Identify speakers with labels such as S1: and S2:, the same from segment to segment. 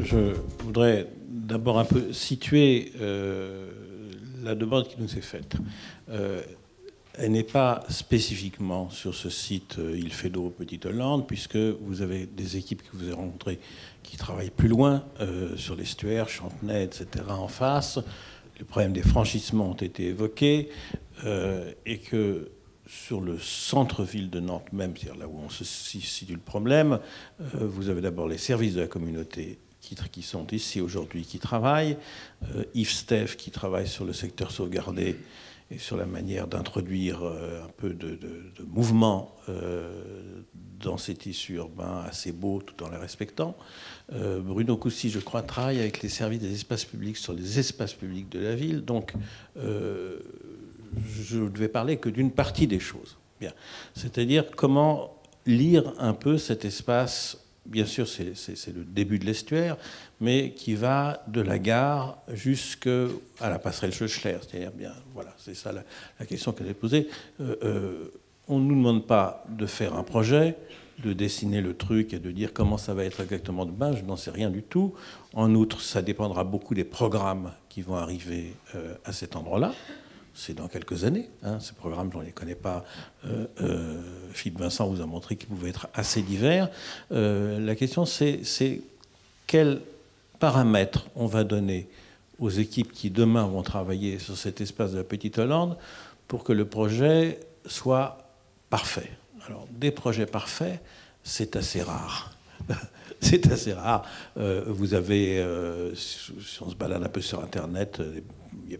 S1: Je voudrais d'abord un peu situer la demande qui nous est faite. Elle n'est pas spécifiquement sur ce site Il Feydeau Petite Hollande, puisque vous avez des équipes que vous avez rencontrées qui travaillent plus loin, sur l'estuaire, Chantenay, etc., en face. Les problèmes des franchissements ont été évoqués, et que sur le centre-ville de Nantes même, c'est-à-dire là où on se situe le problème, vous avez d'abord les services de la communauté qui sont ici aujourd'hui, qui travaillent, Yves Steph qui travaille sur le secteur sauvegardé et sur la manière d'introduire un peu de mouvement dans ces tissus urbains assez beaux tout en les respectant. Bruno Coussy, je crois, travaille avec les services des espaces publics sur les espaces publics de la ville. Donc, je ne vais parler que d'une partie des choses. Bien. C'est-à-dire comment lire un peu cet espace. Bien sûr, c'est le début de l'estuaire, mais qui va de la gare jusqu'à la passerelle Schœchler. C'est-à-dire, bien, voilà, c'est ça la question qu'elle est posée. On ne nous demande pas de faire un projet, de dessiner le truc et de dire comment ça va être exactement demain. Je n'en sais rien du tout. En outre, ça dépendra beaucoup des programmes qui vont arriver à cet endroit-là. C'est dans quelques années. Hein, ces programmes, je ne les connais pas. Philippe Vincent vous a montré qu'ils pouvaient être assez divers. La question, c'est quels paramètres on va donner aux équipes qui, demain, vont travailler sur cet espace de la Petite Hollande pour que le projet soit parfait. Alors, des projets parfaits, c'est assez rare. C'est assez rare. Vous avez, si on se balade un peu sur Internet,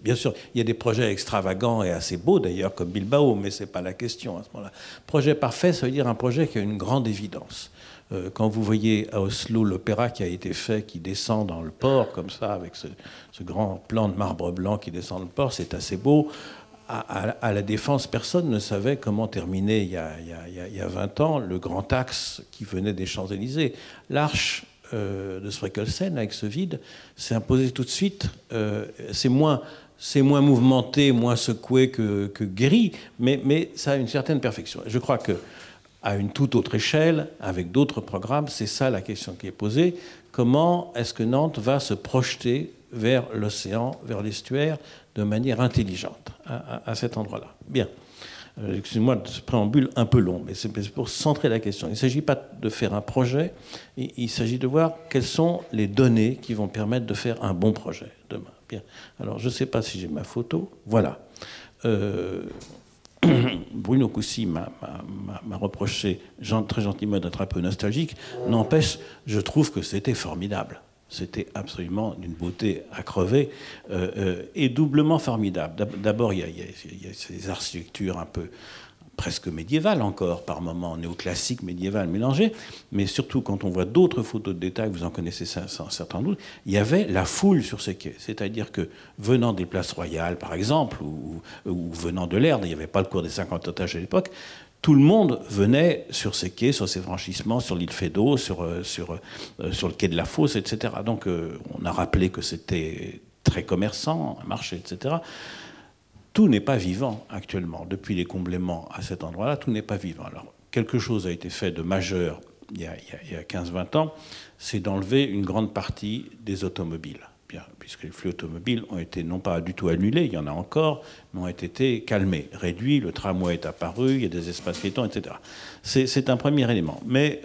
S1: bien sûr, il y a des projets extravagants et assez beaux d'ailleurs, comme Bilbao, mais ce n'est pas la question à ce moment-là. Projet parfait, ça veut dire un projet qui a une grande évidence. Quand vous voyez à Oslo l'opéra qui a été fait, qui descend dans le port, comme ça, avec ce grand plan de marbre blanc qui descend dans le port, c'est assez beau. À la Défense, personne ne savait comment terminer, il y a 20 ans, le grand axe qui venait des Champs-Élysées. L'arche de Sprekelsen, avec ce vide, s'est imposé tout de suite. C'est moins mouvementé, moins secoué que guéri, mais ça a une certaine perfection. Je crois qu'à une toute autre échelle, avec d'autres programmes, c'est ça la question qui est posée. Comment est-ce que Nantes va se projeter vers l'océan, vers l'estuaire, de manière intelligente à cet endroit-là? Bien. Excusez-moi de ce préambule un peu long, mais c'est pour centrer la question. Il ne s'agit pas de faire un projet, il s'agit de voir quelles sont les données qui vont permettre de faire un bon projet demain. Bien. Alors, je ne sais pas si j'ai ma photo. Voilà. Bruno Coussy m'a reproché très gentiment d'être un peu nostalgique. N'empêche, je trouve que c'était formidable. C'était absolument d'une beauté à crever, et doublement formidable. D'abord, il y a ces architectures un peu presque médiévales encore, par moments néoclassiques, médiévales mélangées, mais surtout quand on voit d'autres photos de détail, vous en connaissez ça sans certain doute, il y avait la foule sur ces quais. C'est-à-dire que venant des places royales, par exemple, ou venant de l'Erdre, il n'y avait pas le cours des 50 otages à l'époque, tout le monde venait sur ces quais, sur ces franchissements, sur l'île Feydeau, sur le quai de la Fosse, etc. Donc on a rappelé que c'était très commerçant, un marché, etc. Tout n'est pas vivant actuellement. Depuis les comblements à cet endroit-là, tout n'est pas vivant. Alors, quelque chose a été fait de majeur il y a 15-20 ans, c'est d'enlever une grande partie des automobiles. Bien, puisque les flux automobiles ont été non pas du tout annulés, il y en a encore, mais ont été calmés, réduits, le tramway est apparu, il y a des espaces piétons, etc. C'est un premier élément. Mais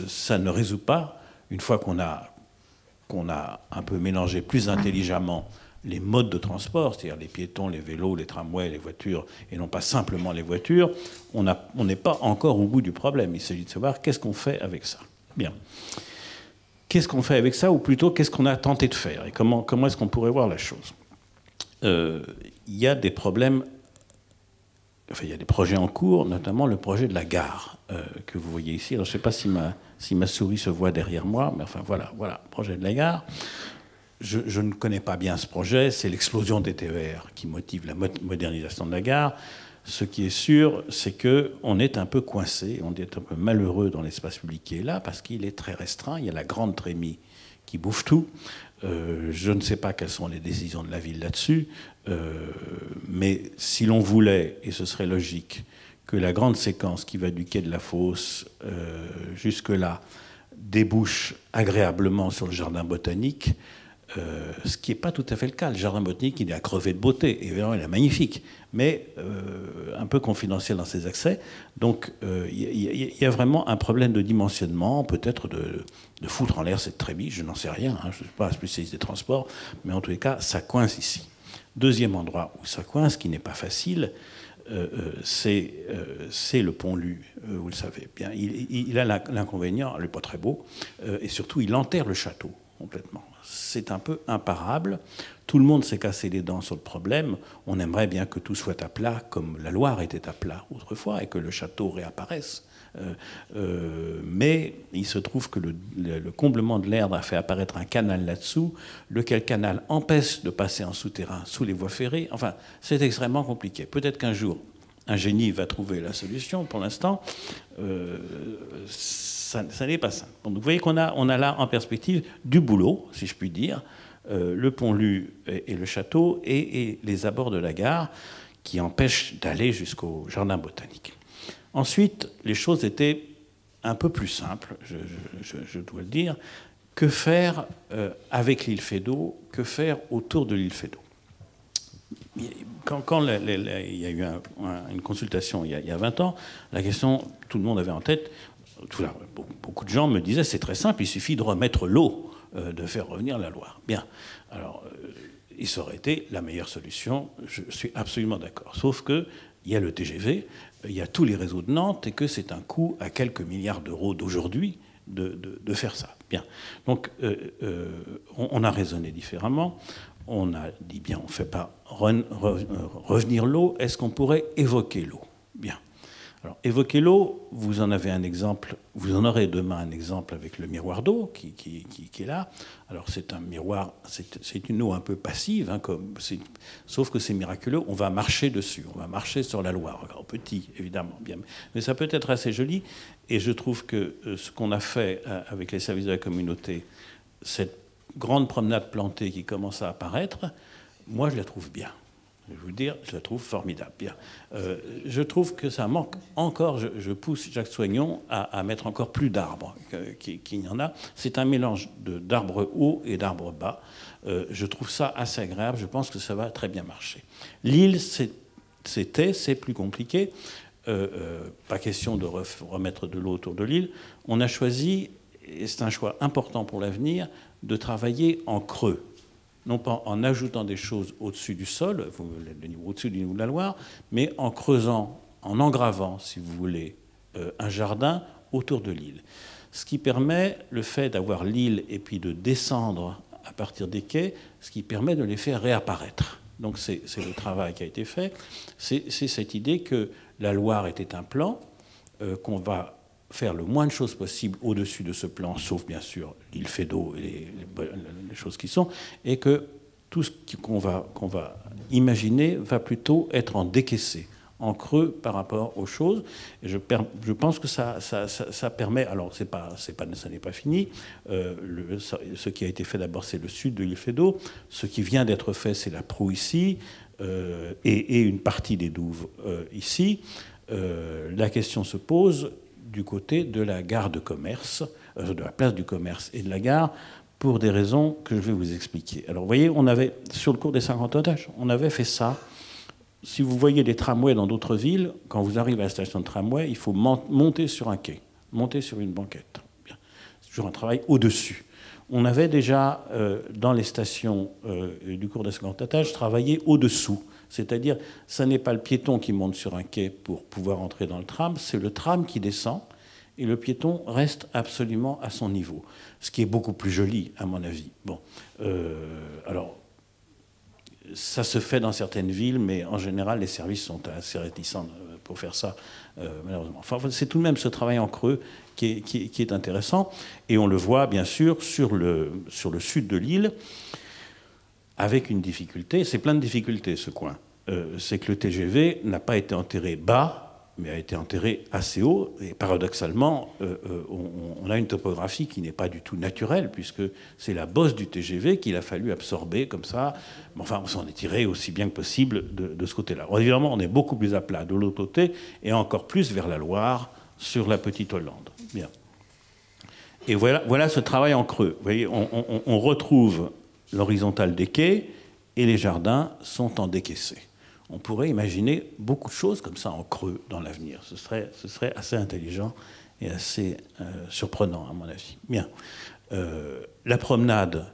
S1: ça ne résout pas, une fois qu'on a un peu mélangé plus intelligemment les modes de transport, c'est-à-dire les piétons, les vélos, les tramways, les voitures, et non pas simplement les voitures, on n'est pas encore au bout du problème. Il s'agit de savoir qu'est-ce qu'on fait avec ça. Bien. Qu'est-ce qu'on fait avec ça, ou plutôt qu'est-ce qu'on a tenté de faire, et comment est-ce qu'on pourrait voir la chose? Il y a des problèmes, enfin il y a des projets en cours, notamment le projet de la gare que vous voyez ici. Alors, je ne sais pas si ma souris se voit derrière moi, mais enfin voilà, projet de la gare. Je ne connais pas bien ce projet, c'est l'explosion des TER qui motive la modernisation de la gare. Ce qui est sûr, c'est qu'on est un peu coincé, on est un peu malheureux dans l'espace public qui est là, parce qu'il est très restreint. Il y a la grande trémie qui bouffe tout. Je ne sais pas quelles sont les décisions de la ville là-dessus, mais si l'on voulait, et ce serait logique, que la grande séquence qui va du quai de la Fosse jusque-là débouche agréablement sur le jardin botanique, ce qui n'est pas tout à fait le cas. Le jardin botanique, il est à crever de beauté. Évidemment, il est magnifique, mais un peu confidentiel dans ses accès. Donc, il y a vraiment un problème de dimensionnement, peut-être de foutre en l'air cette trémie. Je n'en sais rien, hein, je ne suis pas un spécialiste des transports, mais en tous les cas, ça coince ici. Deuxième endroit où ça coince, qui n'est pas facile, c'est le pont-lu, vous le savez bien. Il a l'inconvénient, il n'est pas très beau, et surtout, il enterre le château complètement. C'est un peu imparable. Tout le monde s'est cassé les dents sur le problème. On aimerait bien que tout soit à plat, comme la Loire était à plat autrefois, et que le château réapparaisse. Mais il se trouve que le comblement de l'Erdre a fait apparaître un canal là-dessous, lequel canal empêche de passer en souterrain sous les voies ferrées. Enfin, c'est extrêmement compliqué. Peut-être qu'un jour, un génie va trouver la solution. Pour l'instant, ça n'est pas simple. Donc vous voyez qu'on a là en perspective du boulot, si je puis dire, le pont-lu et le château et les abords de la gare qui empêchent d'aller jusqu'au jardin botanique. Ensuite, les choses étaient un peu plus simples, je dois le dire. Que faire avec l'île Feydeau? Que faire autour de l'île Feydeau? Quand il y a eu une consultation il y a 20 ans, la question, tout le monde avait en tête, beaucoup de gens me disaient, c'est très simple, il suffit de remettre l'eau, de faire revenir la Loire. Bien, alors, ça aurait été la meilleure solution, je suis absolument d'accord. Sauf qu'il y a le TGV, il y a tous les réseaux de Nantes, et que c'est un coût à quelques milliards d'euros d'aujourd'hui de faire ça. Bien, donc on a raisonné différemment. On a dit, bien, on ne fait pas revenir l'eau, est-ce qu'on pourrait évoquer l'eau? Bien. Alors, évoquer l'eau, vous en avez un exemple, vous en aurez demain un exemple avec le miroir d'eau qui est là. Alors, c'est un miroir, c'est une eau un peu passive, hein, sauf que c'est miraculeux, on va marcher dessus, on va marcher sur la Loire, alors petit, évidemment, bien, mais ça peut être assez joli, et je trouve que ce qu'on a fait avec les services de la communauté, cette grande promenade plantée qui commence à apparaître, moi je la trouve bien. Je vais vous le dire, je la trouve formidable. Bien. Je trouve que ça manque encore, je pousse Jacques Soignon à mettre encore plus d'arbres qu'il y en a. C'est un mélange d'arbres hauts et d'arbres bas. Je trouve ça assez agréable, je pense que ça va très bien marcher. L'île, c'est plus compliqué. Pas question de remettre de l'eau autour de l'île. On a choisi, et c'est un choix important pour l'avenir, de travailler en creux, non pas en ajoutant des choses au-dessus du sol, au-dessus du niveau de la Loire, mais en creusant, en engravant, si vous voulez, un jardin autour de l'île. Ce qui permet le fait d'avoir l'île et puis de descendre à partir des quais, ce qui permet de les faire réapparaître. Donc c'est le travail qui a été fait. C'est cette idée que la Loire était un plan, qu'on va faire le moins de choses possible au-dessus de ce plan, sauf bien sûr l'île Feydeau et les choses qui sont, et que tout ce qu'on va imaginer va plutôt être en décaissé, en creux par rapport aux choses. Et je pense que ça permet, alors ça n'est pas fini, ce qui a été fait d'abord c'est le sud de l'île Feydeau, ce qui vient d'être fait c'est la proue ici, et une partie des douves ici. La question se pose du côté de la gare de commerce, de la place du commerce et de la gare, pour des raisons que je vais vous expliquer. Alors, vous voyez, on avait, sur le cours des 50 otages, on avait fait ça. Si vous voyez les tramways dans d'autres villes, quand vous arrivez à la station de tramway, il faut monter sur un quai, monter sur une banquette. C'est toujours un travail au-dessus. On avait déjà, dans les stations du cours des 50 otages, travaillé au-dessous. C'est-à-dire, ce n'est pas le piéton qui monte sur un quai pour pouvoir entrer dans le tram, c'est le tram qui descend et le piéton reste absolument à son niveau. Ce qui est beaucoup plus joli, à mon avis. Bon, alors, ça se fait dans certaines villes, mais en général, les services sont assez réticents pour faire ça, malheureusement. Enfin, c'est tout de même ce travail en creux qui est intéressant. Et on le voit, bien sûr, sur le sud de l'île, avec une difficulté, c'est plein de difficultés ce coin, c'est que le TGV n'a pas été enterré bas, mais a été enterré assez haut, et paradoxalement, on a une topographie qui n'est pas du tout naturelle, puisque c'est la bosse du TGV qu'il a fallu absorber comme ça, mais enfin on s'en est tiré aussi bien que possible de ce côté-là. Évidemment, on est beaucoup plus à plat de l'autre côté, et encore plus vers la Loire, sur la Petite Hollande. Bien. Et voilà ce travail en creux. Vous voyez, on retrouve l'horizontale des quais et les jardins sont en décaissé. On pourrait imaginer beaucoup de choses comme ça en creux dans l'avenir. Ce serait assez intelligent et assez surprenant, à mon avis. Bien. La promenade,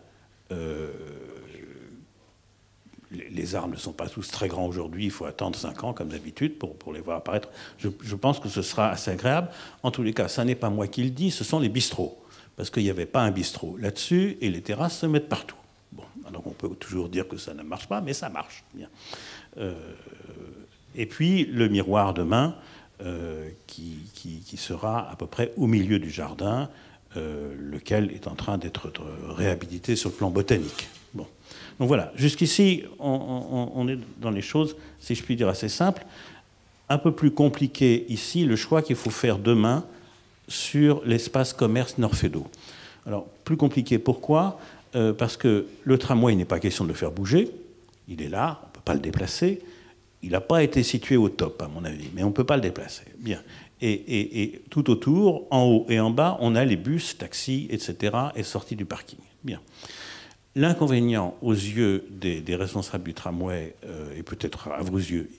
S1: les arbres ne sont pas tous très grands aujourd'hui, il faut attendre 5 ans comme d'habitude pour les voir apparaître. Je pense que ce sera assez agréable. En tous les cas, ça n'est pas moi qui le dis, ce sont les bistrots. Parce qu'il n'y avait pas un bistrot là-dessus et les terrasses se mettent partout. Bon, donc on peut toujours dire que ça ne marche pas, mais ça marche. Bien. Et puis le miroir demain, qui sera à peu près au milieu du jardin, lequel est en train d'être réhabilité sur le plan botanique. Bon. Donc voilà, jusqu'ici, on est dans les choses, si je puis dire, assez simples. Un peu plus compliqué ici, le choix qu'il faut faire demain sur l'espace commerce Nord-Fédot. Alors, plus compliqué, pourquoi ? Parce que le tramway, il n'est pas question de le faire bouger. Il est là, on ne peut pas le déplacer. Il n'a pas été situé au top, à mon avis, mais on ne peut pas le déplacer. Bien. Et tout autour, en haut et en bas, on a les bus, taxis, etc., et sorties du parking. Bien. L'inconvénient aux yeux des responsables du tramway, et peut-être à vos yeux,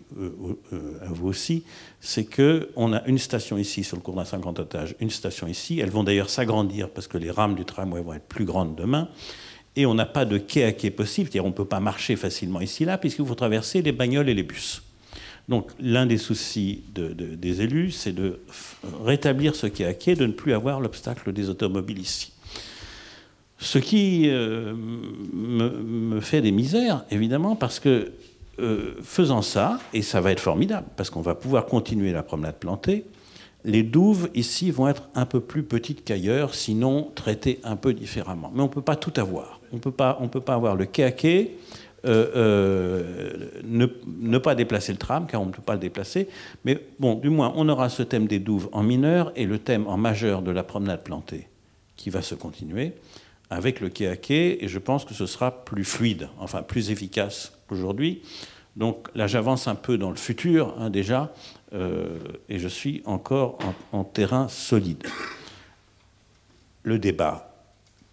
S1: à vous aussi, c'est qu'on a une station ici sur le cours d'un 50 étages, une station ici. Elles vont d'ailleurs s'agrandir parce que les rames du tramway vont être plus grandes demain. Et on n'a pas de quai à quai possible, c'est-à-dire on ne peut pas marcher facilement ici-là puisqu'il faut traverser les bagnoles et les bus. Donc l'un des soucis des élus, c'est de rétablir ce quai à quai, de ne plus avoir l'obstacle des automobiles ici. Ce qui me fait des misères, évidemment, parce que faisant ça, et ça va être formidable, parce qu'on va pouvoir continuer la promenade plantée, les douves ici vont être un peu plus petites qu'ailleurs, sinon traitées un peu différemment. Mais on ne peut pas tout avoir. On ne peut pas avoir le quai à quai, ne pas déplacer le tram, car on ne peut pas le déplacer. Mais bon, du moins, on aura ce thème des douves en mineur et le thème en majeur de la promenade plantée qui va se continuer avec le quai à quai, et je pense que ce sera plus fluide, enfin plus efficace qu'aujourd'hui. Donc là, j'avance un peu dans le futur, hein, déjà, et je suis encore en terrain solide. Le débat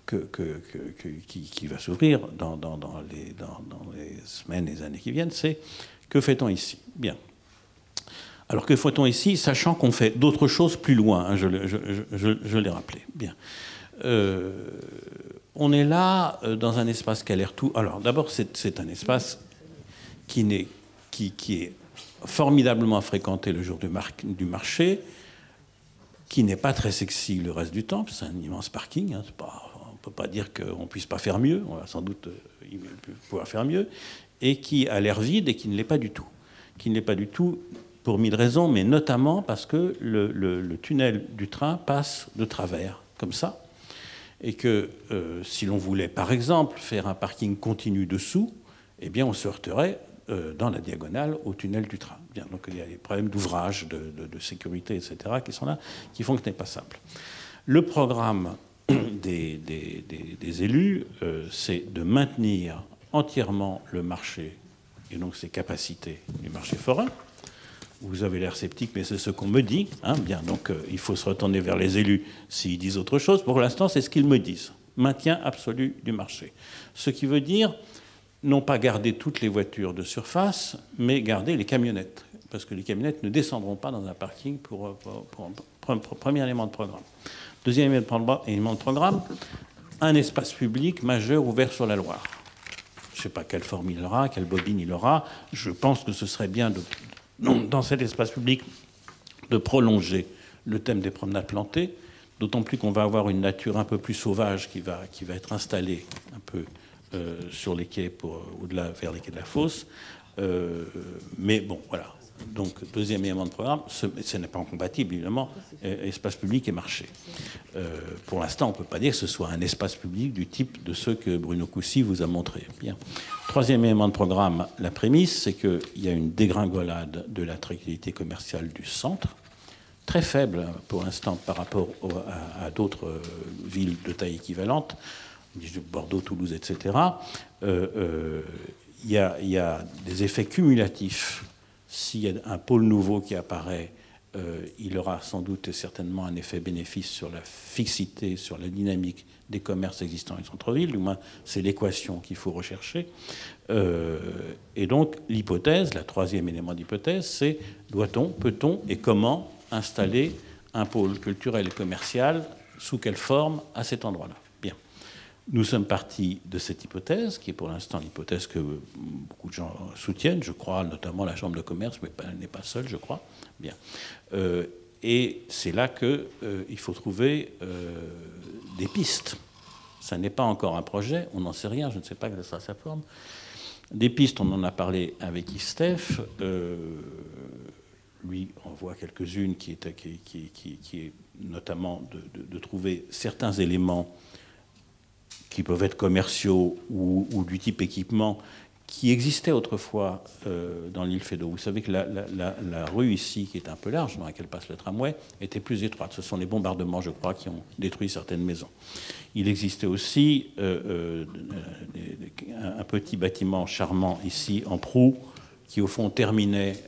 S1: qui va s'ouvrir dans les semaines et les années qui viennent, c'est que fait-on ici ? Bien. Alors que fait-on ici, sachant qu'on fait d'autres choses plus loin, hein, je l'ai rappelé. Bien. On est là dans un espace qui a l'air tout... Alors d'abord, c'est un espace qui est formidablement fréquenté le jour du marché, qui n'est pas très sexy le reste du temps, c'est un immense parking, hein, on ne peut pas dire qu'on ne puisse pas faire mieux, on va sans doute pouvoir faire mieux, et qui a l'air vide et qui ne l'est pas du tout. Qui ne l'est pas du tout pour mille raisons, mais notamment parce que le tunnel du train passe de travers, comme ça, et que si l'on voulait, par exemple, faire un parking continu dessous, eh bien, on se heurterait dans la diagonale au tunnel du train. Bien, donc il y a des problèmes d'ouvrage, de sécurité, etc., qui sont là, qui font que ce n'est pas simple. Le programme des élus, c'est de maintenir entièrement le marché, et donc ses capacités du marché forain. Vous avez l'air sceptique, mais c'est ce qu'on me dit. Hein, bien, donc il faut se retourner vers les élus s'ils disent autre chose. Pour l'instant, c'est ce qu'ils me disent. Maintien absolu du marché. Ce qui veut dire, non pas garder toutes les voitures de surface, mais garder les camionnettes. Parce que les camionnettes ne descendront pas dans un parking pour premier élément de programme. Deuxième élément de programme, un espace public majeur ouvert sur la Loire. Je ne sais pas quelle forme il aura, quelle bobine il aura. Je pense que ce serait bien dans cet espace public de prolonger le thème des promenades plantées, d'autant plus qu'on va avoir une nature un peu plus sauvage qui va être installée un peu sur les quais au-delà vers les quais de la fosse. Mais bon, voilà. Donc, deuxième élément de programme, ce n'est pas incompatible, évidemment, espace public et marché. Pour l'instant, on ne peut pas dire que ce soit un espace public du type de ceux que Bruno Coucy vous a montré. Bien. Troisième élément de programme, la prémisse, c'est qu'il y a une dégringolade de l'attractivité commerciale du centre, très faible pour l'instant par rapport à d'autres villes de taille équivalente, Bordeaux, Toulouse, etc. Il y a des effets cumulatifs. S'il y a un pôle nouveau qui apparaît il aura sans doute et certainement un effet bénéfice sur la fixité, sur la dynamique des commerces existants en centre-ville. Du moins, c'est l'équation qu'il faut rechercher. Et donc, l'hypothèse, le troisième élément d'hypothèse, c'est doit-on, peut-on et comment installer un pôle culturel et commercial, sous quelle forme, à cet endroit-là. Bien. Nous sommes partis de cette hypothèse, qui est pour l'instant l'hypothèse que beaucoup de gens soutiennent, je crois, notamment la Chambre de commerce, mais elle n'est pas seule, je crois. Bien. Et c'est là qu'il faut trouver des pistes. Ça n'est pas encore un projet, on n'en sait rien, je ne sais pas quelle sera sa forme. Des pistes, on en a parlé avec Istef. Lui en voit quelques-unes, qui est notamment de trouver certains éléments qui peuvent être commerciaux ou du type équipement, qui existaient autrefois dans l'île Feydeau. Vous savez que la rue ici, qui est un peu large, dans laquelle passe le tramway, était plus étroite. Ce sont les bombardements, je crois, qui ont détruit certaines maisons. Il existait aussi un petit bâtiment charmant ici, en proue, qui au fond terminait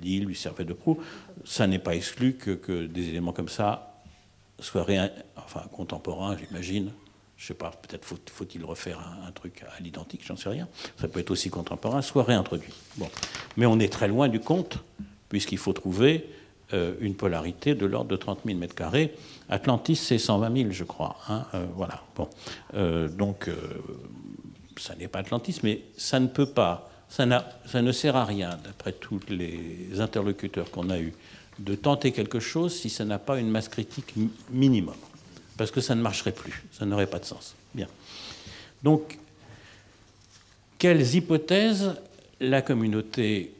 S1: l'île, lui servait de proue. Ça n'est pas exclu que des éléments comme ça soient contemporains, j'imagine. Je ne sais pas, peut-être faut-il refaire un truc à l'identique, j'en sais rien. Ça peut être aussi contemporain, soit réintroduit. Bon. Mais on est très loin du compte, puisqu'il faut trouver une polarité de l'ordre de 30 000 m². Atlantis, c'est 120 000, je crois. Hein, voilà. Bon. Donc, ça n'est pas Atlantis, mais ça ne peut pas, ça ne sert à rien, d'après tous les interlocuteurs qu'on a eus, de tenter quelque chose si ça n'a pas une masse critique minimum. Parce que ça ne marcherait plus, ça n'aurait pas de sens. Bien. Donc, quelles hypothèses la communauté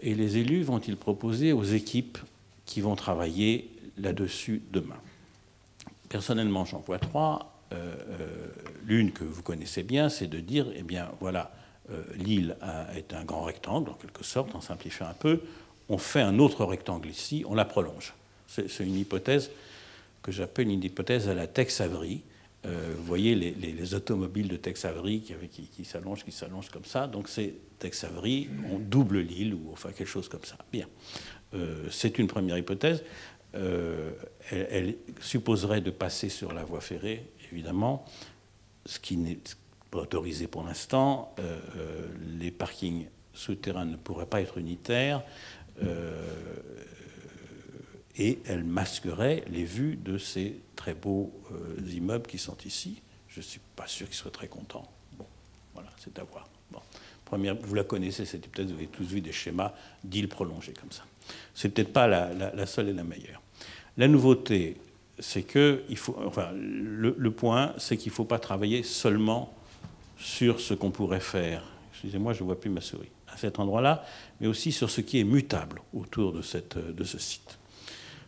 S1: et les élus vont-ils proposer aux équipes qui vont travailler là-dessus demain? Personnellement, j'en vois trois. L'une que vous connaissez bien, c'est de dire, eh bien, voilà, l'île est un grand rectangle, en quelque sorte, en simplifiant un peu. On fait un autre rectangle ici, on la prolonge. C'est une hypothèse que j'appelle une hypothèse à la Tex Avery. Vous voyez les automobiles de Tex Avery qui s'allongent comme ça. Donc c'est Tex Avery, on double l'île, ou enfin quelque chose comme ça. Bien. C'est une première hypothèse. Elle supposerait de passer sur la voie ferrée, évidemment, ce qui n'est pas autorisé pour l'instant. Les parkings souterrains ne pourraient pas être unitaires. Et elle masquerait les vues de ces très beaux immeubles qui sont ici. Je ne suis pas sûr qu'ils soient très contents. Bon, voilà, c'est à voir. Bon. Première, vous la connaissez, cette hypothèse, vous avez tous vu des schémas d'îles prolongées comme ça. C'est peut-être pas la seule et la meilleure. La nouveauté, c'est que le point, c'est qu'il ne faut pas travailler seulement sur ce qu'on pourrait faire. Excusez-moi, je ne vois plus ma souris. À cet endroit-là, mais aussi sur ce qui est mutable autour de ce site.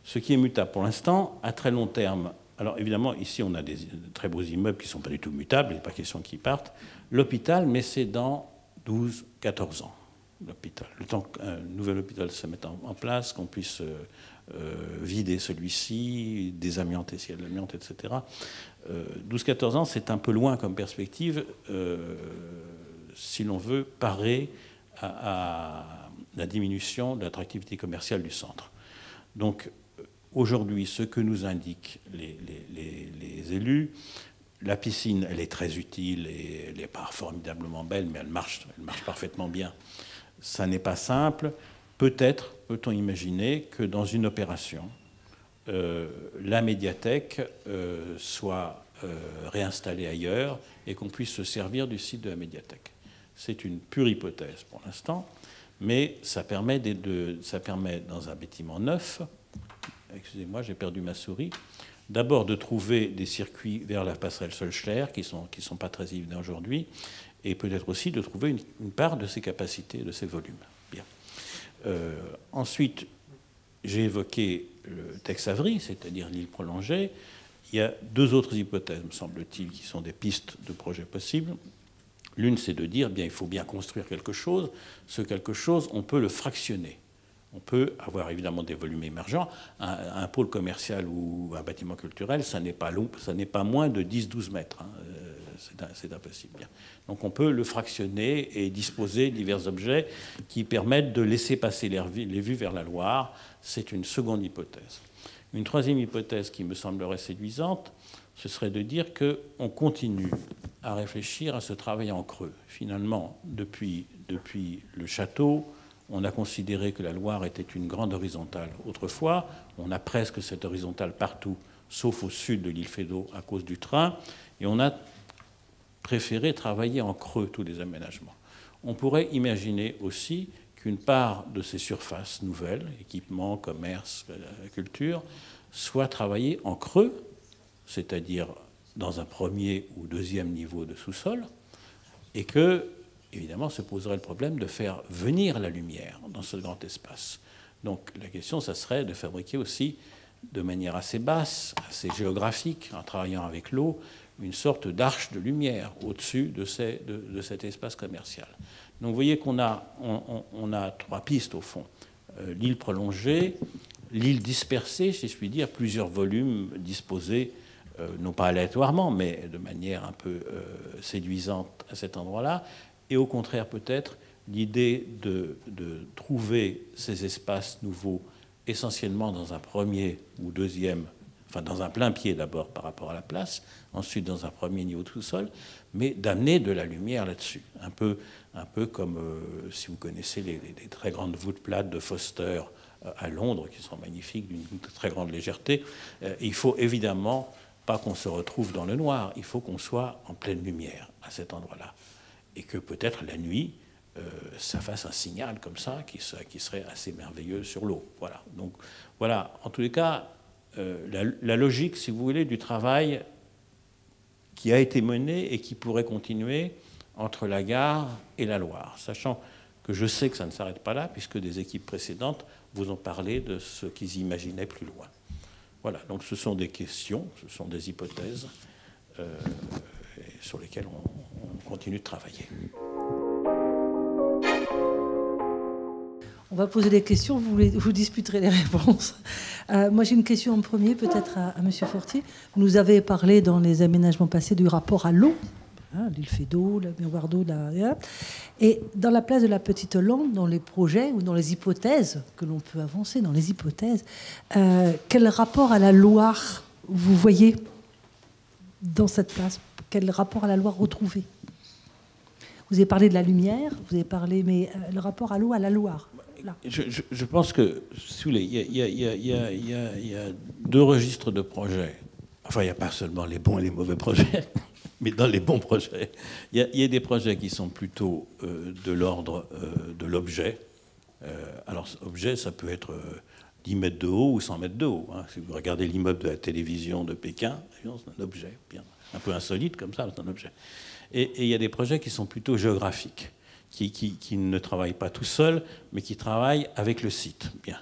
S1: Ce qui est mutable pour l'instant, à très long terme. Alors évidemment, ici, on a des très beaux immeubles qui ne sont pas du tout mutables, il n'est pas question qu'ils partent. L'hôpital, mais c'est dans 12-14 ans, l'hôpital. Le temps qu'un nouvel hôpital se mette en place, qu'on puisse vider celui-ci, désamianter s'il y a de l'amiante, etc. 12-14 ans, c'est un peu loin comme perspective, si l'on veut parer à la diminution de l'attractivité commerciale du centre. Donc, aujourd'hui, ce que nous indiquent les élus, la piscine, elle est très utile et elle n'est pas formidablement belle, mais elle marche parfaitement bien. Ça n'est pas simple. Peut-être peut-on imaginer que dans une opération, la médiathèque soit réinstallée ailleurs et qu'on puisse se servir du site de la médiathèque. C'est une pure hypothèse pour l'instant, mais ça permet dans un bâtiment neuf, excusez-moi, j'ai perdu ma souris, d'abord de trouver des circuits vers la passerelle Solschler qui sont pas très évidents aujourd'hui, et peut-être aussi de trouver une part de ses capacités, de ses volumes. Bien. Ensuite, j'ai évoqué le Tex Avery, c'est-à-dire l'île prolongée. Il y a deux autres hypothèses, me semble-t-il, qui sont des pistes de projets possibles. L'une, c'est de dire, bien, il faut bien construire quelque chose. Ce quelque chose, on peut le fractionner. On peut avoir évidemment des volumes émergents. Un pôle commercial ou un bâtiment culturel, ça n'est pas moins de 10-12 mètres. Hein. C'est impossible. Donc on peut le fractionner et disposer de divers objets qui permettent de laisser passer les vues vers la Loire. C'est une seconde hypothèse. Une troisième hypothèse qui me semblerait séduisante, ce serait de dire qu'on continue à réfléchir à ce travail en creux. Finalement, depuis le château, on a considéré que la Loire était une grande horizontale. Autrefois, on a presque cette horizontale partout, sauf au sud de l'île Feydeau à cause du train, et on a préféré travailler en creux tous les aménagements. On pourrait imaginer aussi qu'une part de ces surfaces nouvelles, équipements, commerce, culture, soit travaillée en creux, c'est-à-dire dans un premier ou deuxième niveau de sous-sol, et que, évidemment, se poserait le problème de faire venir la lumière dans ce grand espace. Donc la question, ça serait de fabriquer aussi, de manière assez basse, assez géographique, en travaillant avec l'eau, une sorte d'arche de lumière au-dessus de cet espace commercial. Donc vous voyez qu'on a trois pistes, au fond. L'île prolongée, l'île dispersée, si je puis dire, plusieurs volumes disposés, non pas aléatoirement, mais de manière un peu séduisante à cet endroit-là, et au contraire peut-être l'idée de trouver ces espaces nouveaux essentiellement dans un premier ou deuxième, enfin dans un plein pied d'abord par rapport à la place, ensuite dans un premier niveau de sous-sol, mais d'amener de la lumière là-dessus. Un peu comme, si vous connaissez les très grandes voûtes plates de Foster à Londres, qui sont magnifiques, d'une très grande légèreté. Il faut évidemment pas qu'on se retrouve dans le noir, il faut qu'on soit en pleine lumière à cet endroit-là. Et que peut-être la nuit, ça fasse un signal comme ça qui serait assez merveilleux sur l'eau. Voilà. Donc voilà, en tous les cas, la logique, si vous voulez, du travail qui a été mené et qui pourrait continuer entre la gare et la Loire, sachant que je sais que ça ne s'arrête pas là, puisque des équipes précédentes vous ont parlé de ce qu'ils imaginaient plus loin. Voilà, donc ce sont des questions, ce sont des hypothèses sur lesquelles on continue de travailler.
S2: On va poser des questions, vous disputerez les réponses. Moi, j'ai une question en premier, peut-être à M. Fortier. Vous nous avez parlé dans les aménagements passés du rapport à l'eau, hein, l'île Feydeau, le miroir d'eau, et dans la place de la Petite Hollande, dans les projets ou dans les hypothèses que l'on peut avancer, dans les hypothèses, quel rapport à la Loire vous voyez dans cette place? Quel rapport à la Loire retrouver? Vous avez parlé de la lumière, vous avez parlé, mais le rapport à l'eau, à la Loire.
S1: Je pense que, si vous voulez, il y a deux registres de projets. Enfin, il n'y a pas seulement les bons et les mauvais projets, mais dans les bons projets, il y a des projets qui sont plutôt de l'ordre de l'objet. Alors, objet, ça peut être 10 mètres de haut ou 100 mètres de haut. Hein. Si vous regardez l'immeuble de la télévision de Pékin, c'est un objet, bien, un peu insolite comme ça, c'est un objet. Et il y a des projets qui sont plutôt géographiques, qui ne travaillent pas tout seuls, mais qui travaillent avec le site. Bien.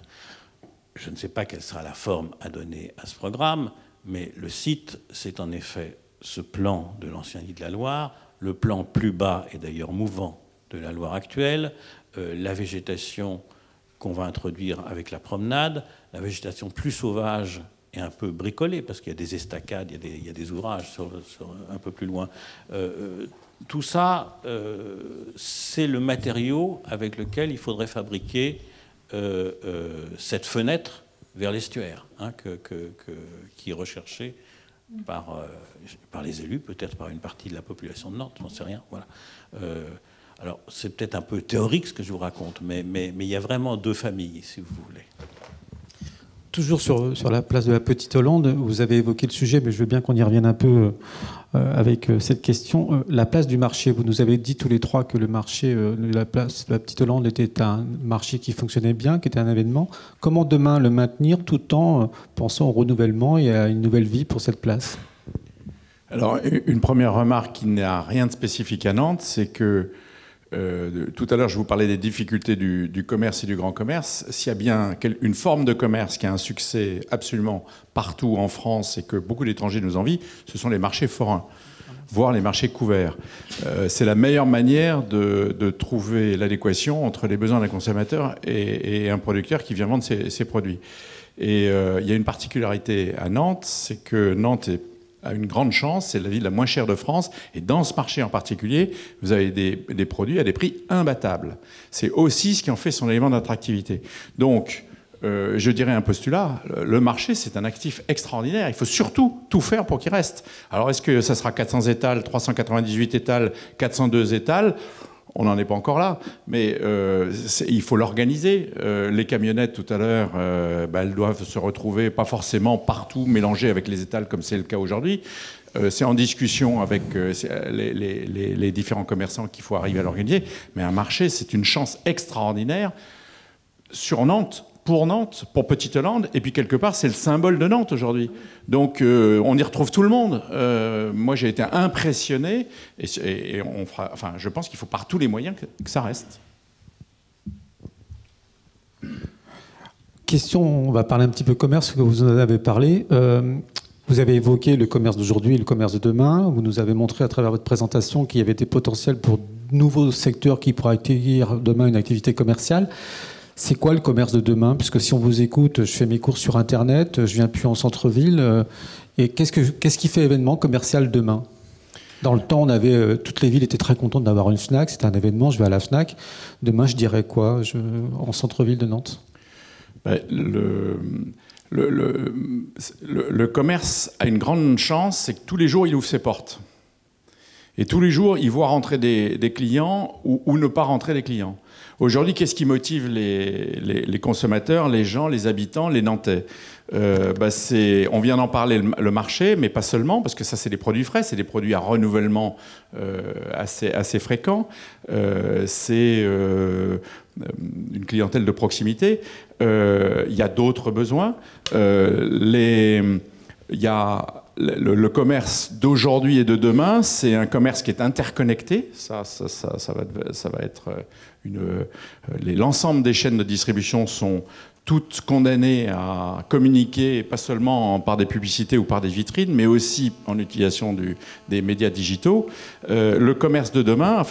S1: Je ne sais pas quelle sera la forme à donner à ce programme, mais le site, c'est en effet ce plan de l'ancien lit de la Loire, le plan plus bas et d'ailleurs mouvant de la Loire actuelle, la végétation qu'on va introduire avec la promenade, la végétation plus sauvage et un peu bricolée, parce qu'il y a des estacades, il y a des ouvrages un peu plus loin. Tout ça, c'est le matériau avec lequel il faudrait fabriquer cette fenêtre vers l'estuaire, hein, qui est recherchée par les élus, peut-être par une partie de la population de Nantes, j'en sais rien. Voilà. Alors, c'est peut-être un peu théorique ce que je vous raconte, mais il y a vraiment deux familles, si vous voulez.
S3: Toujours sur la place de la Petite Hollande, vous avez évoqué le sujet, mais je veux bien qu'on y revienne un peu avec cette question. La place du marché, vous nous avez dit tous les trois que le marché de la place de la Petite Hollande était un marché qui fonctionnait bien, qui était un événement. Comment demain le maintenir tout en pensant au renouvellement et à une nouvelle vie pour cette place?
S4: Alors, une première remarque qui n'a rien de spécifique à Nantes, c'est que tout à l'heure, je vous parlais des difficultés du commerce et du grand commerce. S'il y a bien une forme de commerce qui a un succès absolument partout en France et que beaucoup d'étrangers nous envient, ce sont les marchés forains. voire les marchés couverts. C'est la meilleure manière de trouver l'adéquation entre les besoins d'un consommateur et un producteur qui vient vendre ses produits. Et il y a une particularité à Nantes, c'est que Nantes a une grande chance, c'est la ville la moins chère de France, et dans ce marché en particulier, vous avez des produits à des prix imbattables. C'est aussi ce qui en fait son élément d'attractivité. Donc, je dirais un postulat, le marché c'est un actif extraordinaire, il faut surtout tout faire pour qu'il reste. Alors est-ce que ça sera 400 étals, 398 étals, 402 étals? On n'en est pas encore là, mais il faut l'organiser. Les camionnettes, tout à l'heure, elles doivent se retrouver, pas forcément partout mélangées avec les étals comme c'est le cas aujourd'hui. C'est en discussion avec les différents commerçants qu'il faut arriver à l'organiser. Mais un marché, c'est une chance extraordinaire sur Nantes, pour Petite-Hollande, et puis quelque part, c'est le symbole de Nantes aujourd'hui. Donc, on y retrouve tout le monde. Moi, j'ai été impressionné, et je pense qu'il faut par tous les moyens que ça reste.
S3: Question, on va parler un petit peu commerce, que vous en avez parlé. Vous avez évoqué le commerce d'aujourd'hui et le commerce de demain. Vous nous avez montré à travers votre présentation qu'il y avait des potentiels pour de nouveaux secteurs qui pourraient accueillir demain une activité commerciale. C'est quoi le commerce de demain? Puisque si on vous écoute, je fais mes courses sur Internet, je viens plus en centre-ville. Et qu'est-ce qui fait événement commercial demain? Dans le temps, toutes les villes étaient très contentes d'avoir une Fnac. C'était un événement, je vais à la Fnac. Demain, je dirais quoi en centre-ville de Nantes?
S4: Le commerce a une grande chance, c'est que tous les jours, il ouvre ses portes. Et tous les jours, il voit rentrer des clients ou ne pas rentrer des clients. Aujourd'hui, qu'est-ce qui motive les consommateurs, les gens, les habitants, les Nantais? On vient d'en parler, le marché, mais pas seulement, parce que ça, c'est des produits frais, c'est des produits à renouvellement assez fréquent. C'est une clientèle de proximité. Il y a d'autres besoins. Il y a le commerce d'aujourd'hui et de demain, c'est un commerce qui est interconnecté. Ça va être l'ensemble des chaînes de distribution sont toutes condamnées à communiquer, pas seulement par des publicités ou par des vitrines, mais aussi en utilisation des médias digitaux. Le commerce de demain,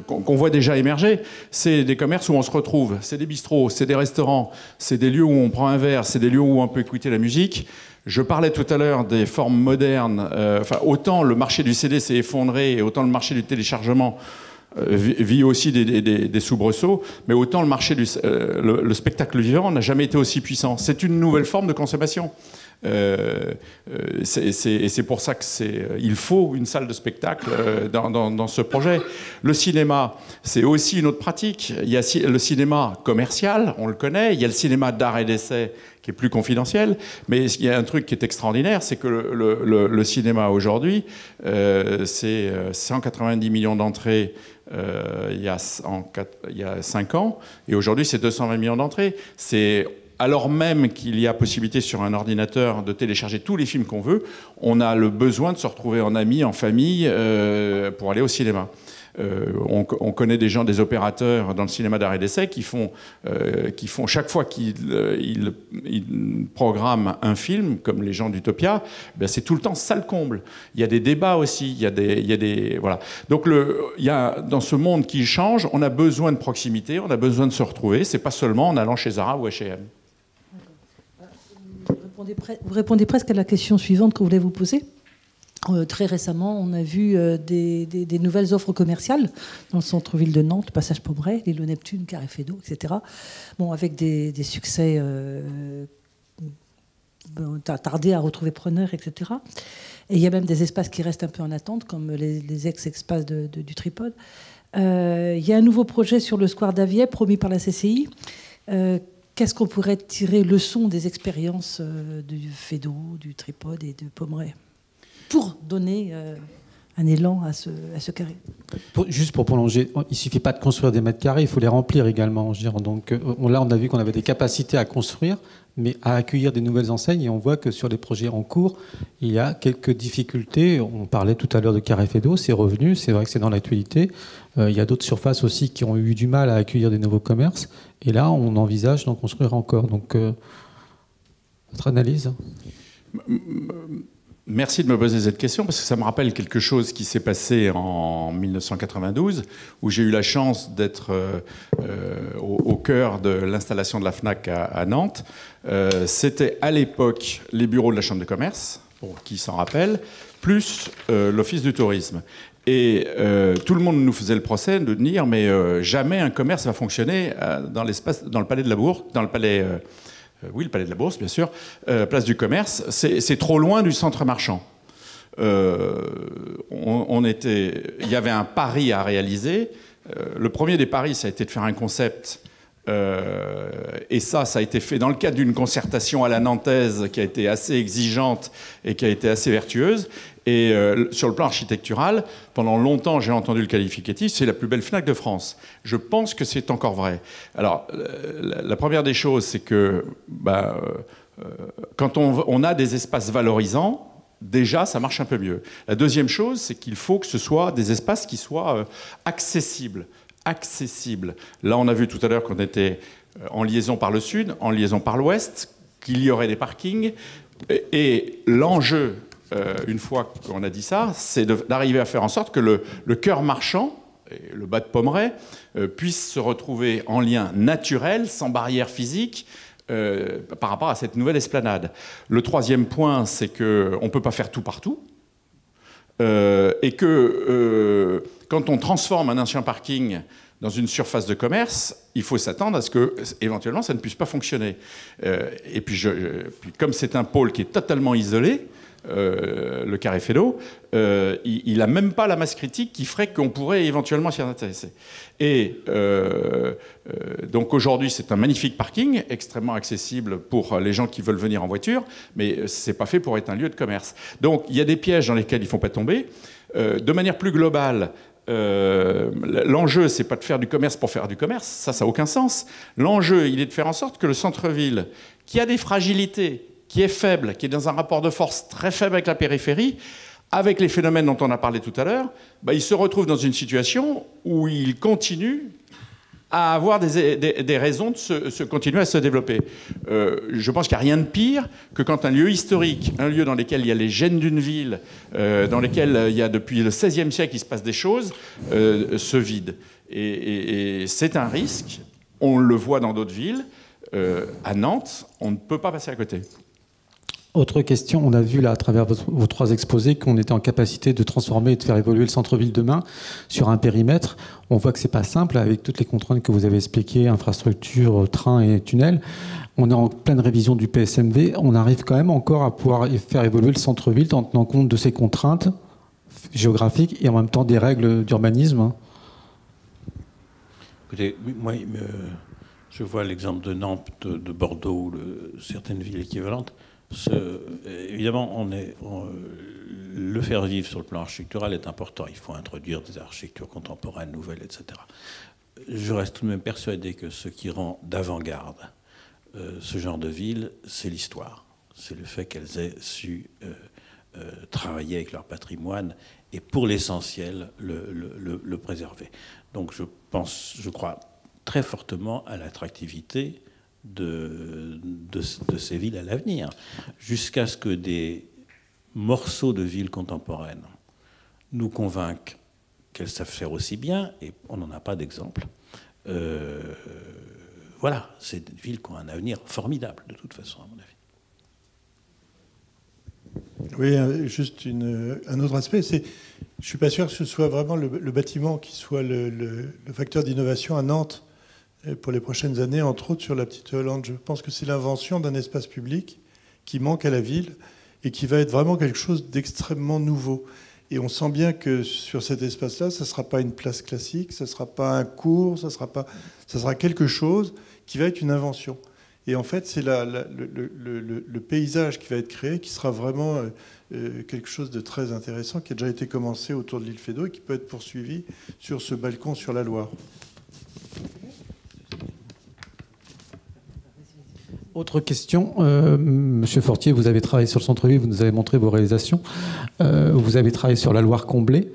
S4: qu'on voit déjà émerger, c'est des commerces où on se retrouve. C'est des bistrots, c'est des restaurants, c'est des lieux où on prend un verre, c'est des lieux où on peut écouter la musique. Je parlais tout à l'heure des formes modernes. Autant le marché du CD s'est effondré, et autant le marché du téléchargement vit aussi des soubresauts, mais autant le marché le spectacle vivant n'a jamais été aussi puissant. C'est une nouvelle forme de consommation. C'est pour ça il faut une salle de spectacle dans ce projet. Le cinéma, c'est aussi une autre pratique. Il y a le cinéma commercial, on le connaît. Il y a le cinéma d'art et d'essai qui est plus confidentiel. Mais il y a un truc qui est extraordinaire, c'est que le cinéma aujourd'hui, c'est 190 millions d'entrées il y a 5 ans, et aujourd'hui c'est 220 millions d'entrées. Alors même qu'il y a possibilité sur un ordinateur de télécharger tous les films qu'on veut, on a le besoin de se retrouver en amis, en famille, pour aller au cinéma. On connaît des gens, des opérateurs dans le cinéma d'art et d'essai qui font chaque fois qu'ils programment un film, comme les gens d'Utopia, c'est tout le temps salle comble. Il y a des débats aussi, voilà. Donc dans ce monde qui change, on a besoin de proximité, on a besoin de se retrouver. C'est pas seulement en allant chez Zara ou H&M.
S2: Vous répondez presque à la question suivante que vous voulez vous poser. Très récemment, on a vu des nouvelles offres commerciales dans le centre-ville de Nantes, Passage Pommeraye, l'île Neptune, Carré Fédot, etc. Bon, avec des succès tardé à retrouver preneur, etc. Et il y a même des espaces qui restent un peu en attente, comme les ex-espaces du Tripode. Il y a un nouveau projet sur le square d'Avier, promis par la CCI. Qu'est-ce qu'on pourrait tirer leçon des expériences du Fédot, du Tripode et de Pommeraye pour donner un élan à ce carré?
S3: Juste pour prolonger, il ne suffit pas de construire des mètres carrés, il faut les remplir également. Donc là, on a vu qu'on avait des capacités à construire, mais à accueillir des nouvelles enseignes. Et on voit que sur les projets en cours, il y a quelques difficultés. On parlait tout à l'heure de Carré Fédot, c'est revenu, c'est vrai que c'est dans l'actualité. Il y a d'autres surfaces aussi qui ont eu du mal à accueillir des nouveaux commerces. Et là, on envisage d'en construire encore. Donc, votre analyse?
S4: Merci de me poser cette question parce que ça me rappelle quelque chose qui s'est passé en 1992 où j'ai eu la chance d'être au cœur de l'installation de la FNAC à Nantes. C'était à l'époque les bureaux de la Chambre de commerce, pour qui s'en rappelle, plus l'Office du tourisme. Et tout le monde nous faisait le procès de dire mais jamais un commerce va fonctionner dans le palais de la Bourse, dans le palais... oui, le palais de la Bourse, bien sûr, place du commerce, c'est trop loin du centre marchand. Il y avait un pari à réaliser. Le premier des paris, ça a été de faire un concept. Et ça a été fait dans le cadre d'une concertation à la nantaise qui a été assez exigeante et qui a été assez vertueuse. Et sur le plan architectural, pendant longtemps, j'ai entendu le qualificatif, c'est la plus belle FNAC de France. Je pense que c'est encore vrai. Alors, la première des choses, c'est que quand on a des espaces valorisants, déjà, ça marche un peu mieux. La deuxième chose, c'est qu'il faut que ce soit des espaces qui soient accessibles. Là, on a vu tout à l'heure qu'on était en liaison par le sud, en liaison par l'ouest, qu'il y aurait des parkings. Et l'enjeu, une fois qu'on a dit ça, c'est d'arriver à faire en sorte que le cœur marchand, et le bas de Pommeraye, puisse se retrouver en lien naturel, sans barrière physique, par rapport à cette nouvelle esplanade. Le troisième point, c'est qu'on ne peut pas faire tout partout. Et que quand on transforme un ancien parking dans une surface de commerce, il faut s'attendre à ce que, éventuellement, ça ne puisse pas fonctionner. Et puis, comme c'est un pôle qui est totalement isolé, le Carré Fédot, il n'a même pas la masse critique qui ferait qu'on pourrait éventuellement s'y intéresser. Et donc aujourd'hui, c'est un magnifique parking, extrêmement accessible pour les gens qui veulent venir en voiture, mais ce n'est pas fait pour être un lieu de commerce. Donc il y a des pièges dans lesquels il ne faut pas tomber. De manière plus globale, l'enjeu, c'est pas de faire du commerce pour faire du commerce, ça n'a aucun sens. L'enjeu, il est de faire en sorte que le centre-ville, qui a des fragilités, qui est faible, qui est dans un rapport de force très faible avec la périphérie, avec les phénomènes dont on a parlé tout à l'heure, il se retrouve dans une situation où il continue à avoir des raisons de se continuer à se développer. Je pense qu'il n'y a rien de pire que quand un lieu historique, un lieu dans lequel il y a les gènes d'une ville, dans lequel il y a depuis le XVIe siècle il se passe des choses, se vide. Et c'est un risque, on le voit dans d'autres villes. À Nantes, on ne peut pas passer à côté.
S3: Autre question, on a vu là à travers vos trois exposés qu'on était en capacité de transformer et de faire évoluer le centre-ville demain sur un périmètre. On voit que c'est pas simple avec toutes les contraintes que vous avez expliquées, infrastructures, trains et tunnels. On est en pleine révision du PSMV. On arrive quand même encore à pouvoir faire évoluer le centre-ville en tenant compte de ces contraintes géographiques et en même temps des règles d'urbanisme.
S1: Écoutez, moi, je vois l'exemple de Nantes, de Bordeaux, certaines villes équivalentes. Évidemment, le faire vivre sur le plan architectural est important. Il faut introduire des architectures contemporaines, nouvelles, etc. Je reste tout de même persuadé que ce qui rend d'avant-garde ce genre de ville, c'est l'histoire. C'est le fait qu'elles aient su travailler avec leur patrimoine et, pour l'essentiel, le préserver. Donc je crois très fortement à l'attractivité de ces villes à l'avenir, jusqu'à ce que des morceaux de villes contemporaines nous convainquent qu'elles savent faire aussi bien, et on n'en a pas d'exemple. Voilà, c'est des villes qui ont un avenir formidable, de toute façon, à mon avis.
S5: Oui, juste un autre aspect, c'est je ne suis pas sûr que ce soit vraiment le bâtiment qui soit le facteur d'innovation à Nantes pour les prochaines années, entre autres sur la Petite Hollande. Je pense que c'est l'invention d'un espace public qui manque à la ville et qui va être vraiment quelque chose d'extrêmement nouveau. Et on sent bien que sur cet espace-là, ça ne sera pas une place classique, ça ne sera pas un cours, ça sera quelque chose qui va être une invention. Et en fait, c'est le paysage qui va être créé qui sera vraiment quelque chose de très intéressant, qui a déjà été commencé autour de l'île Fédot et qui peut être poursuivi sur ce balcon sur la Loire.
S3: Autre question, Monsieur Fortier, vous avez travaillé sur le centre-ville, vous nous avez montré vos réalisations. Vous avez travaillé sur la Loire-Comblée.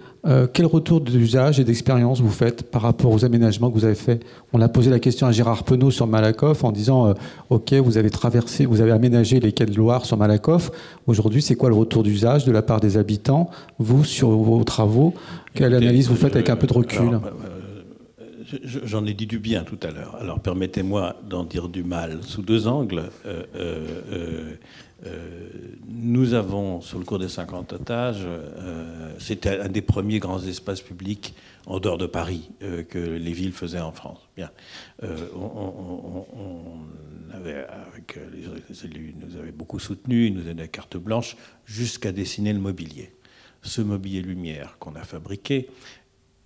S3: Quel retour d'usage et d'expérience vous faites par rapport aux aménagements que vous avez faits? On a posé la question à Gérard Penaud sur Malakoff en disant OK, vous avez aménagé les quais de Loire sur Malakoff. Aujourd'hui, c'est quoi le retour d'usage de la part des habitants? Vous, sur vos travaux, quelle analyse vous faites avec un peu de recul?
S1: J'en ai dit du bien tout à l'heure. Alors permettez-moi d'en dire du mal sous deux angles. Nous avons, sur le cours des 50 étages, c'était un des premiers grands espaces publics en dehors de Paris que les villes faisaient en France. Bien. On avait, avec les élus, nous avait beaucoup soutenus, ils nous donnaient carte blanche jusqu'à dessiner le mobilier. Ce mobilier lumière qu'on a fabriqué,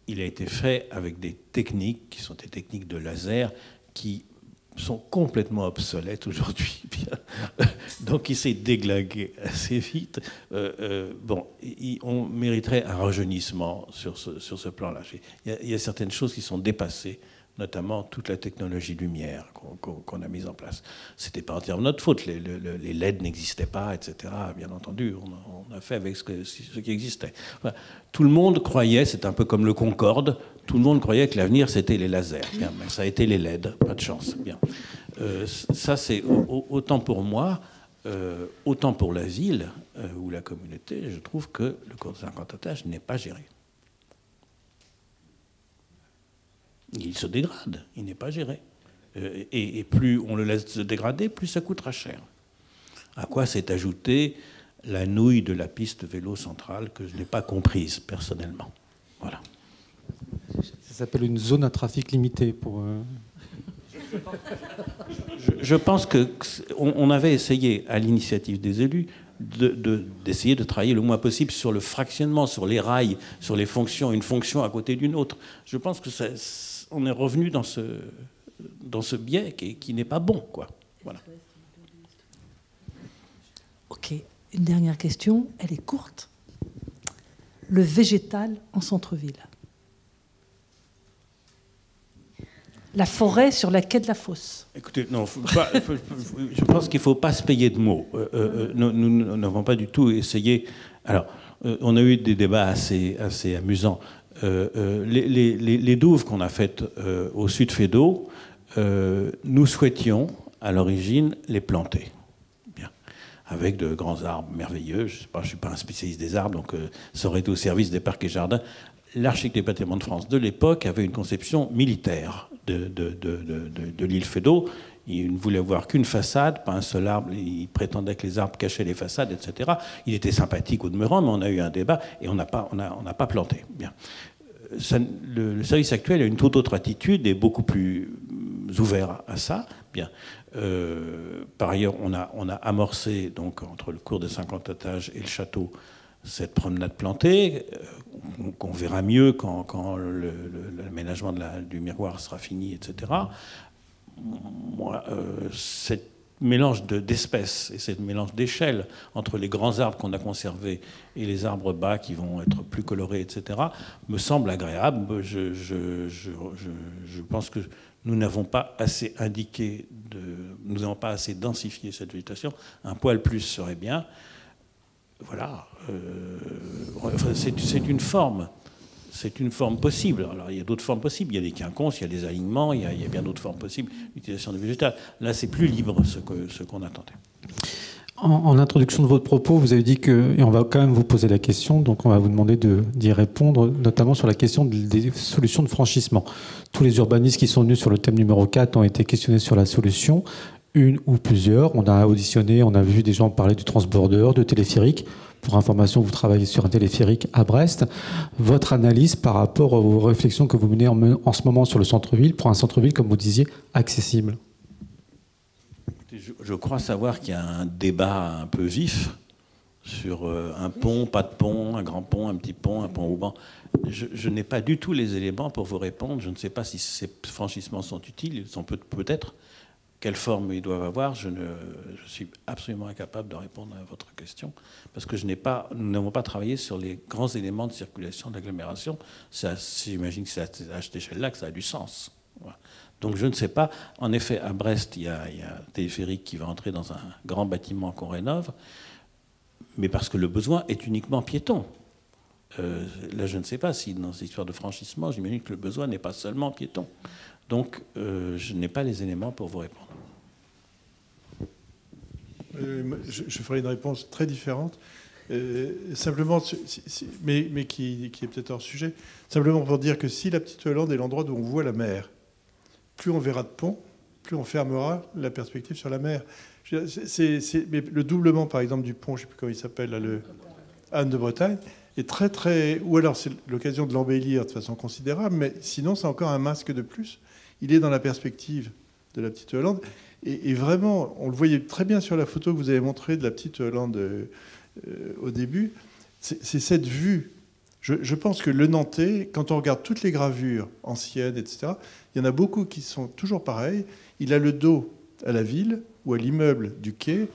S1: il a été fait avec des techniques qui sont des techniques de laser qui sont complètement obsolètes aujourd'hui. Donc il s'est déglingué assez vite. On mériterait un rajeunissement sur ce plan-là. Il y a certaines choses qui sont dépassées, notamment toute la technologie lumière qu'on a mise en place. C'était pas entièrement notre faute. Les LED n'existaient pas, etc. Bien entendu, on a fait avec ce qui existait. Enfin, tout le monde croyait, c'est un peu comme le Concorde, tout le monde croyait que l'avenir c'était les lasers. Bien, mais ça a été les LED, pas de chance. Bien. Ça c'est autant pour moi, autant pour la ville ou la communauté. Je trouve que le cours de 50 étages n'est pas géré. Il se dégrade, il n'est pas géré. Et plus on le laisse se dégrader, plus ça coûtera cher. À quoi s'est ajoutée la nouille de la piste vélo centrale que je n'ai pas comprise personnellement. Voilà.
S3: Ça s'appelle une zone à trafic limité pour...
S1: Je pense qu'on avait essayé, à l'initiative des élus, d'essayer de travailler le moins possible sur le fractionnement, sur les rails, sur les fonctions, une fonction à côté d'une autre. Je pense que on est revenu dans ce biais qui n'est pas bon, quoi. Voilà.
S2: Ok, une dernière question, elle est courte. Le végétal en centre-ville. La forêt sur la quai de la Fosse.
S1: Écoutez, non, je pense qu'il ne faut pas se payer de mots. Nous n'avons pas du tout essayé. Alors, on a eu des débats assez amusants. Les douves qu'on a faites au sud Fédot, nous souhaitions, à l'origine, les planter. Bien. Avec de grands arbres merveilleux. Je ne suis pas un spécialiste des arbres, donc ça aurait été au service des parcs et jardins. L'architecte des bâtiments de France de l'époque avait une conception militaire de l'île Fédot. Il ne voulait voir qu'une façade, pas un seul arbre. Il prétendait que les arbres cachaient les façades, etc. Il était sympathique au demeurant, mais on a eu un débat et on n'a pas planté. Bien. Le service actuel a une toute autre attitude et beaucoup plus ouvert à ça. Bien. Par ailleurs, on a amorcé, donc, entre le cours des 50 étages et le château, cette promenade plantée, qu'on verra mieux quand l'aménagement du miroir sera fini, etc. Moi, ce mélange d'espèces et ce mélange d'échelles entre les grands arbres qu'on a conservés et les arbres bas qui vont être plus colorés, etc., me semble agréable. Je pense que nous n'avons pas assez indiqué, nous n'avons pas assez densifié cette végétation. Un poil plus serait bien. Voilà. C'est une forme. C'est une forme possible. Alors, il y a d'autres formes possibles. Il y a des quinconces, il y a des alignements, il y a bien d'autres formes possibles d'utilisation de végétal. Là, c'est plus libre ce qu'on attendait.
S3: En introduction de votre propos, vous avez dit que, et on va quand même vous poser la question, donc on va vous demander d'y répondre, notamment sur la question des solutions de franchissement. Tous les urbanistes qui sont venus sur le thème numéro 4 ont été questionnés sur la solution, une ou plusieurs. On a auditionné, on a vu des gens parler du transborder, de téléphérique. Pour information, vous travaillez sur un téléphérique à Brest. Votre analyse par rapport aux réflexions que vous menez en ce moment sur le centre-ville, pour un centre-ville, comme vous disiez, accessible?
S1: Je crois savoir qu'il y a un débat un peu vif sur un pont, pas de pont, un grand pont, un petit pont, un pont rouban. Je n'ai pas du tout les éléments pour vous répondre. Je ne sais pas si ces franchissements sont utiles. Ils sont peut-être. Quelle forme ils doivent avoir, je suis absolument incapable de répondre à votre question, parce que nous n'avons pas travaillé sur les grands éléments de circulation de l'agglomération. J'imagine que c'est à cette échelle-là que ça a du sens. Voilà. Donc je ne sais pas. En effet, à Brest, il y a un téléphérique qui va entrer dans un grand bâtiment qu'on rénove, mais parce que le besoin est uniquement piéton. Là, je ne sais pas si dans cette histoire de franchissement, j'imagine que le besoin n'est pas seulement piéton. Donc je n'ai pas les éléments pour vous répondre.
S5: Je ferai une réponse très différente. Simplement, mais qui est peut-être hors sujet, simplement pour dire que si la Petite Hollande est l'endroit où on voit la mer, plus on verra de ponts, plus on fermera la perspective sur la mer. Mais le doublement, par exemple, du pont, je ne sais plus comment il s'appelle, le Anne de Bretagne, est très, très... Ou alors c'est l'occasion de l'embellir de façon considérable, mais sinon c'est encore un masque de plus. Il est dans la perspective de la Petite Hollande. Et vraiment, on le voyait très bien sur la photo que vous avez montrée de la Petite Hollande au début, c'est cette vue. Je pense que le Nantais, quand on regarde toutes les gravures anciennes, etc., il y en a beaucoup qui sont toujours pareilles. Il a le dos à la ville ou à l'immeuble du quai,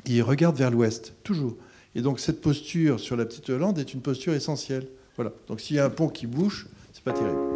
S5: et il regarde vers l'ouest, toujours. Et donc cette posture sur la Petite Hollande est une posture essentielle. Voilà. Donc s'il y a un pont qui bouge, c'est pas terrible.